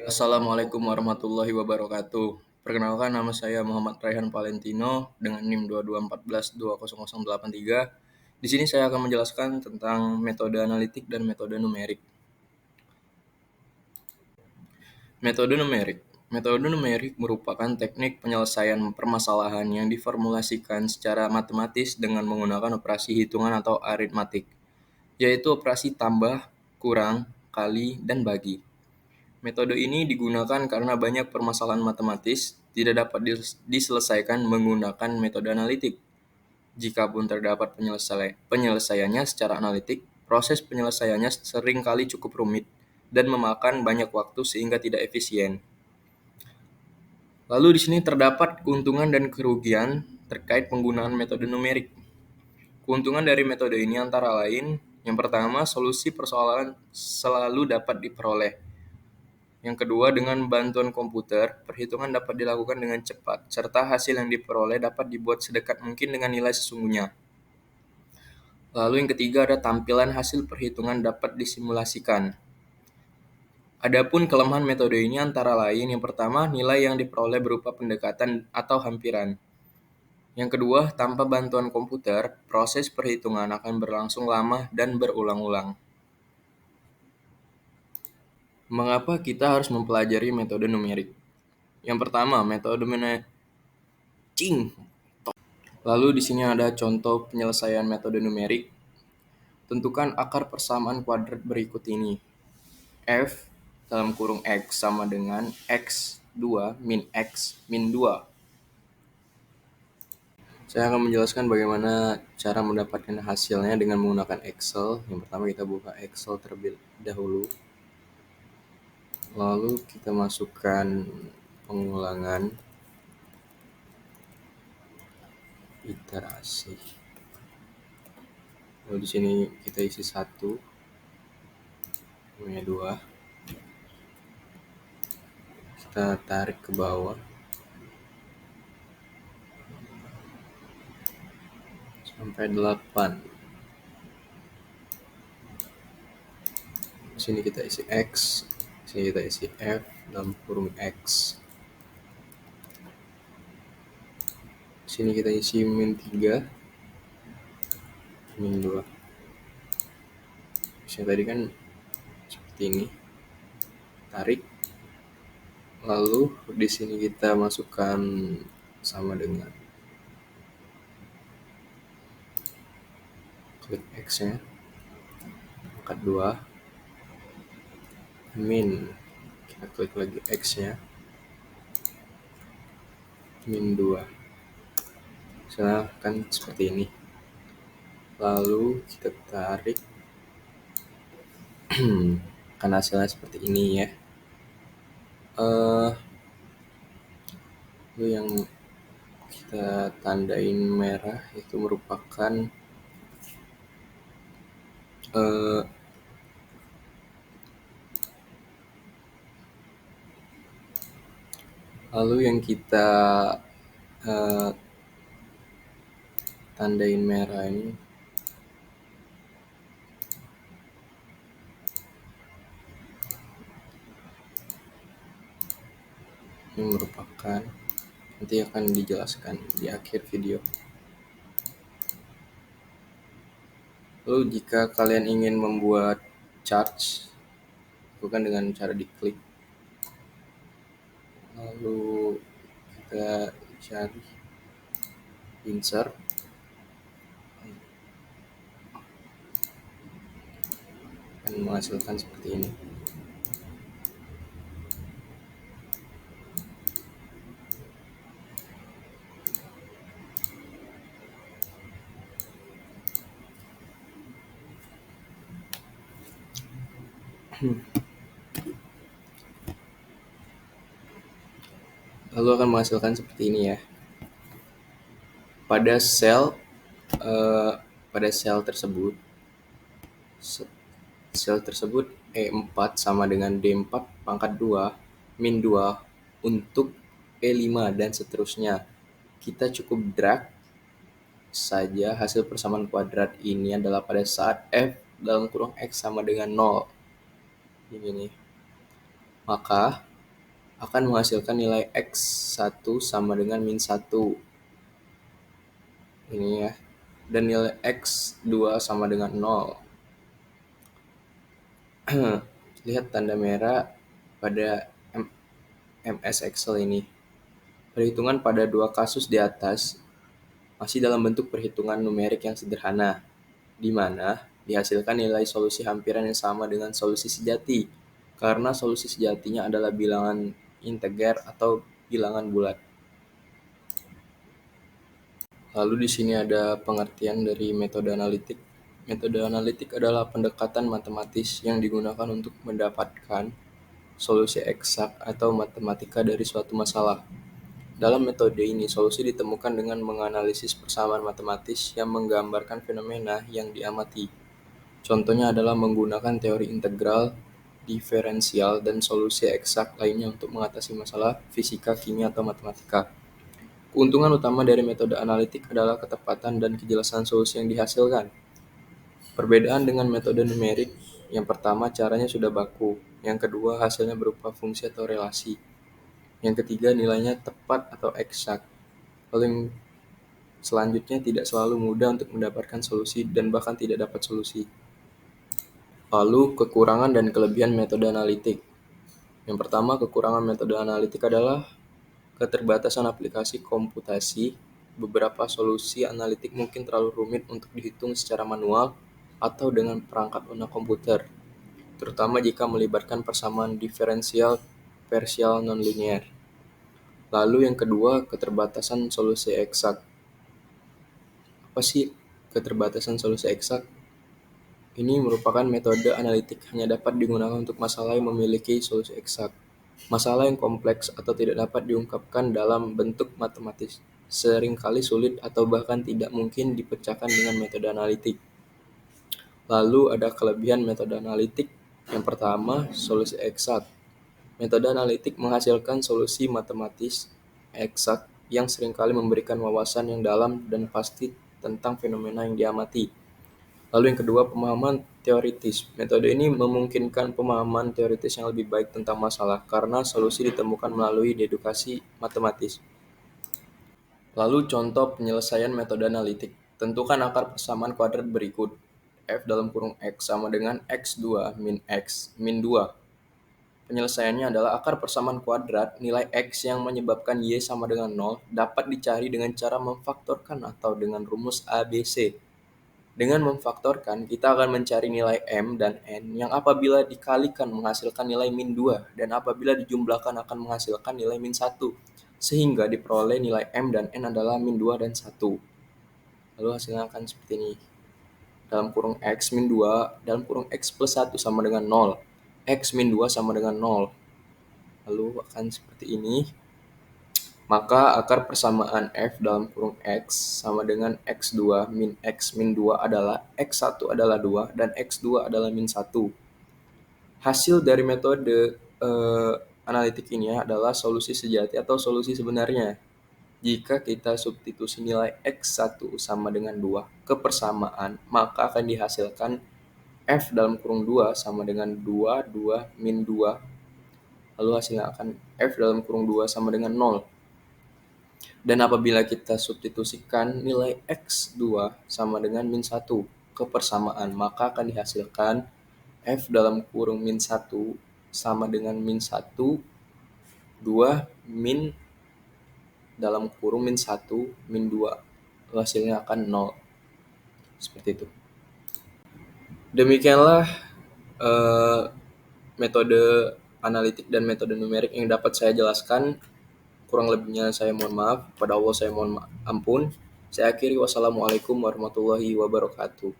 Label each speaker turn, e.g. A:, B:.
A: Assalamualaikum warahmatullahi wabarakatuh. Perkenalkan, nama saya Muhammad Raihan Valentino dengan NIM 2214200083. Di sini saya akan menjelaskan tentang metode analitik dan metode numerik. Metode numerik. Metode numerik merupakan teknik penyelesaian permasalahan yang diformulasikan secara matematis dengan menggunakan operasi hitungan atau aritmatik, yaitu operasi tambah, kurang, kali, dan bagi. Metode ini digunakan karena banyak permasalahan matematis tidak dapat diselesaikan menggunakan metode analitik. Jikapun terdapat penyelesaiannya secara analitik, proses penyelesaiannya sering kali cukup rumit dan memakan banyak waktu sehingga tidak efisien. Lalu di sini terdapat keuntungan dan kerugian terkait penggunaan metode numerik. Keuntungan dari metode ini antara lain, yang pertama, solusi persoalan selalu dapat diperoleh. Yang kedua, dengan bantuan komputer, perhitungan dapat dilakukan dengan cepat, serta hasil yang diperoleh dapat dibuat sedekat mungkin dengan nilai sesungguhnya. Lalu yang ketiga, ada tampilan hasil perhitungan dapat disimulasikan. Adapun kelemahan metode ini antara lain, yang pertama, nilai yang diperoleh berupa pendekatan atau hampiran. Yang kedua, tanpa bantuan komputer, proses perhitungan akan berlangsung lama dan berulang-ulang. Mengapa kita harus mempelajari metode numerik? Yang pertama, metode Lalu di sini ada contoh penyelesaian metode numerik. Tentukan akar persamaan kuadrat berikut ini. F dalam kurung X sama dengan X2 min X min 2. Saya akan menjelaskan bagaimana cara mendapatkan hasilnya dengan menggunakan Excel. Yang pertama kita buka Excel terlebih dahulu. Lalu kita masukkan pengulangan iterasi. Lalu di sini kita isi 1, punya 2. Kita tarik ke bawah sampai 8. Di sini kita isi X, di sini kita isi F dalam kurung X. Di sini kita isi min 3, min 2. Misalnya tadi kan seperti ini. Tarik. Lalu di sini kita masukkan sama dengan klik X-nya. Angkat 2. Min. Kita klik lagi X-nya. Min 2. Misalnya kan seperti ini. Lalu kita tarik. Kan hasilnya seperti ini ya. Lalu yang kita tandain merah itu merupakan lalu yang kita tandain merah ini merupakan, nanti akan dijelaskan di akhir video. Lalu jika kalian ingin membuat charts, lakukan dengan cara diklik. Lalu kita cari insert. Akan menghasilkan seperti ini. Lalu akan menghasilkan seperti ini ya. Pada sel tersebut E4 sama dengan D4 pangkat 2 min 2 untuk E5 dan seterusnya. Kita cukup drag saja hasil persamaan kuadrat ini adalah pada saat F dalam kurung X sama dengan 0. Begini. Maka akan menghasilkan nilai X1 sama dengan min 1. Ini ya. Dan nilai X2 sama dengan 0. Lihat tanda merah pada MS Excel ini. Perhitungan pada dua kasus di atas masih dalam bentuk perhitungan numerik yang sederhana, di mana dihasilkan nilai solusi hampiran yang sama dengan solusi sejati, karena solusi sejatinya adalah bilangan integer atau bilangan bulat. Lalu di sini ada pengertian dari metode analitik. Metode analitik adalah pendekatan matematis yang digunakan untuk mendapatkan solusi eksak atau matematika dari suatu masalah. Dalam metode ini, solusi ditemukan dengan menganalisis persamaan matematis yang menggambarkan fenomena yang diamati. Contohnya adalah menggunakan teori integral, diferensial, dan solusi eksak lainnya untuk mengatasi masalah fisika, kimia, atau matematika. Keuntungan utama dari metode analitik adalah ketepatan dan kejelasan solusi yang dihasilkan. Perbedaan dengan metode numerik, yang pertama caranya sudah baku, yang kedua hasilnya berupa fungsi atau relasi, yang ketiga nilainya tepat atau eksak, lalu yang selanjutnya tidak selalu mudah untuk mendapatkan solusi dan bahkan tidak dapat solusi. Lalu kekurangan dan kelebihan metode analitik. Yang pertama, kekurangan metode analitik adalah keterbatasan aplikasi komputasi. Beberapa solusi analitik mungkin terlalu rumit untuk dihitung secara manual atau dengan perangkat lunak komputer, terutama jika melibatkan persamaan diferensial parsial nonlinear. Lalu yang kedua, keterbatasan solusi eksak. Apa sih keterbatasan solusi eksak? Ini merupakan metode analitik hanya dapat digunakan untuk masalah yang memiliki solusi eksak. Masalah yang kompleks atau tidak dapat diungkapkan dalam bentuk matematis seringkali sulit atau bahkan tidak mungkin dipecahkan dengan metode analitik. Lalu ada kelebihan metode analitik. Yang pertama, solusi eksak. Metode analitik menghasilkan solusi matematis eksak yang seringkali memberikan wawasan yang dalam dan pasti tentang fenomena yang diamati. Lalu yang kedua, pemahaman teoritis. Metode ini memungkinkan pemahaman teoritis yang lebih baik tentang masalah karena solusi ditemukan melalui dedukasi matematis. Lalu contoh penyelesaian metode analitik. Tentukan akar persamaan kuadrat berikut. F dalam kurung X sama dengan X2 min X min 2. Penyelesaiannya adalah akar persamaan kuadrat nilai X yang menyebabkan Y sama dengan 0 dapat dicari dengan cara memfaktorkan atau dengan rumus ABC. Dengan memfaktorkan, kita akan mencari nilai M dan N yang apabila dikalikan menghasilkan nilai min 2 dan apabila dijumlahkan akan menghasilkan nilai min 1, sehingga diperoleh nilai M dan N adalah min 2 dan 1. Lalu hasilnya akan seperti ini. Dalam kurung X min 2, dalam kurung X plus 1 sama dengan 0. X min 2 sama dengan 0. Lalu akan seperti ini. Maka akar persamaan F dalam kurung X sama dengan X2 min X min 2 adalah X1 adalah 2 dan X2 adalah min 1. Hasil dari metode analitik ini adalah solusi sejati atau solusi sebenarnya. Jika kita substitusi nilai X1 sama dengan 2 ke persamaan, maka akan dihasilkan F dalam kurung 2 sama dengan 2, 2, min 2. Lalu hasilnya akan F dalam kurung 2 sama dengan 0. Dan apabila kita substitusikan nilai X2 sama dengan min 1 ke persamaan, maka akan dihasilkan F dalam kurung min 1 sama dengan min 1, 2, min dalam kurung min 1, min 2. Hasilnya akan 0. Seperti itu. Demikianlah metode analitik dan metode numerik yang dapat saya jelaskan. Kurang lebihnya saya mohon maaf. Pada Allah saya mohon ampun. Saya akhiri. Wassalamualaikum warahmatullahi wabarakatuh.